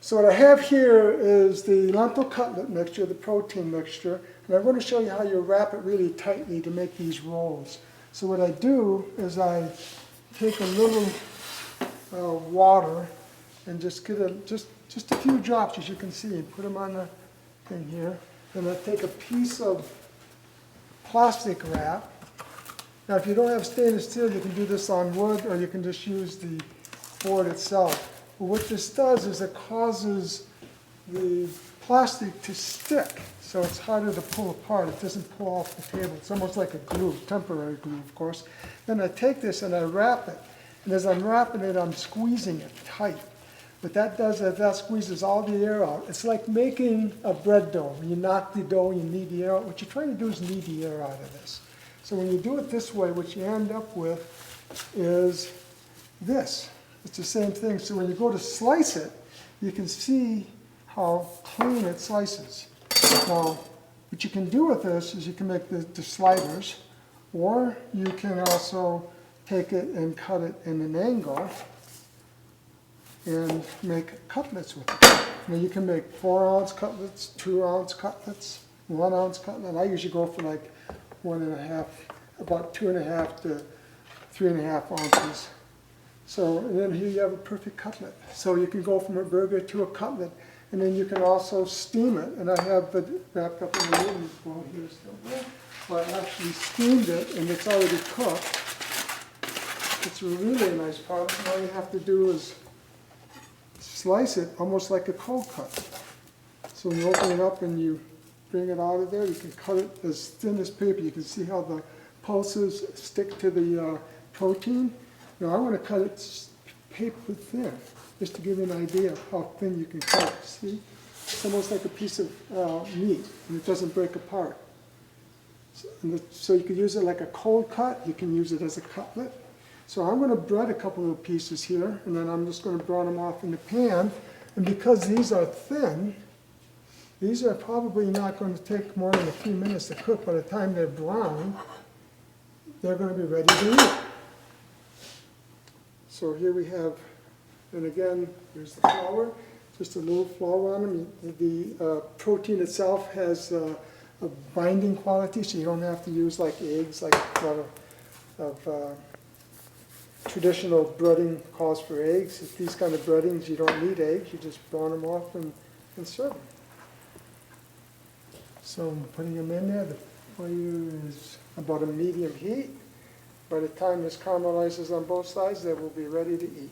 So what I have here is the lentil cutlet mixture, the protein mixture, and I'm going to show you how you wrap it really tightly to make these rolls. So what I do is I take a little water and just get just a few drops, as you can see, and put them on the thing here. Then I take a piece of plastic wrap. Now if you don't have stainless steel, you can do this on wood, or you can just use the board itself. But what this does is it causes the plastic to stick, so it's harder to pull apart. It doesn't pull off the table. It's almost like a glue, temporary glue, of course. Then I take this and I wrap it. And as I'm wrapping it, I'm squeezing it tight. What that does is that squeezes all the air out. It's like making a bread dough. When you knock the dough, you knead the air out. What you're trying to do is knead the air out of this. So when you do it this way, what you end up with is this. It's the same thing. So when you go to slice it, you can see how clean it slices. Now, what you can do with this is you can make the sliders, or you can also take it and cut it in an angle and make cutlets with it. Now you can make 4-ounce cutlets, 2-ounce cutlets, 1-ounce cutlet. I usually go for like 1.5, about 2.5 to 3.5 ounces. So, and then here you have a perfect cutlet. So you can go from a burger to a cutlet, and then you can also steam it. And I have it wrapped up in a little bowl here still. But I actually steamed it, and it's already cooked. It's a really nice product. All you have to do is slice it almost like a cold cut. So when you open it up and you bring it out of there, you can cut it as thin as paper. You can see how the pulses stick to the protein. Now I want to cut it paper thin, just to give you an idea of how thin you can cut it. See? It's almost like a piece of meat, and it doesn't break apart. So you can use it like a cold cut. You can use it as a cutlet. So I'm going to bread a couple of pieces here, and then I'm just going to brown them off in the pan. And because these are thin, these are probably not going to take more than a few minutes to cook. By the time they're brown, they're going to be ready to eat. So here we have, and again, here's the flour, just a little flour on them. The protein itself has a binding quality, so you don't have to use like eggs, like a lot of traditional breading calls for eggs. If these kind of breadings, you don't need eggs. You just brown them off and serve them. So I'm putting them in there. The fire is about a medium heat. By the time this caramelizes on both sides, they will be ready to eat.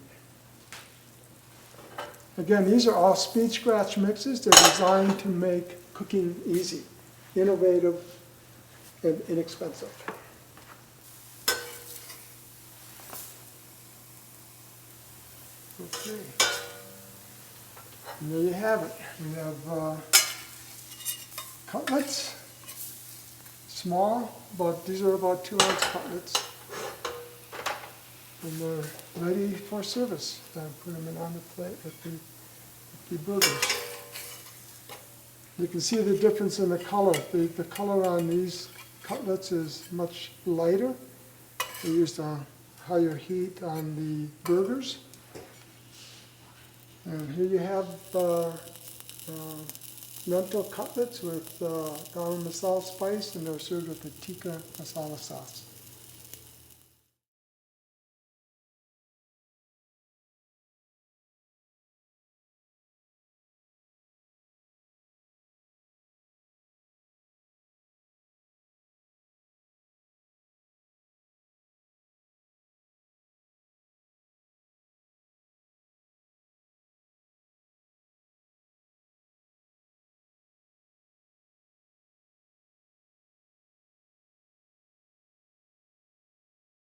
Again, these are all speed scratch mixes. They're designed to make cooking easy, innovative, and inexpensive. Okay. And there you have it. We have cutlets, small, but these are about 2-ounce cutlets. And they're ready for service. I put them in on the plate with the burgers. You can see the difference in the color. The color on these cutlets is much lighter. They used a higher heat on the burgers. And here you have lentil cutlets with garam masala spice, and they're served with the tikka masala sauce.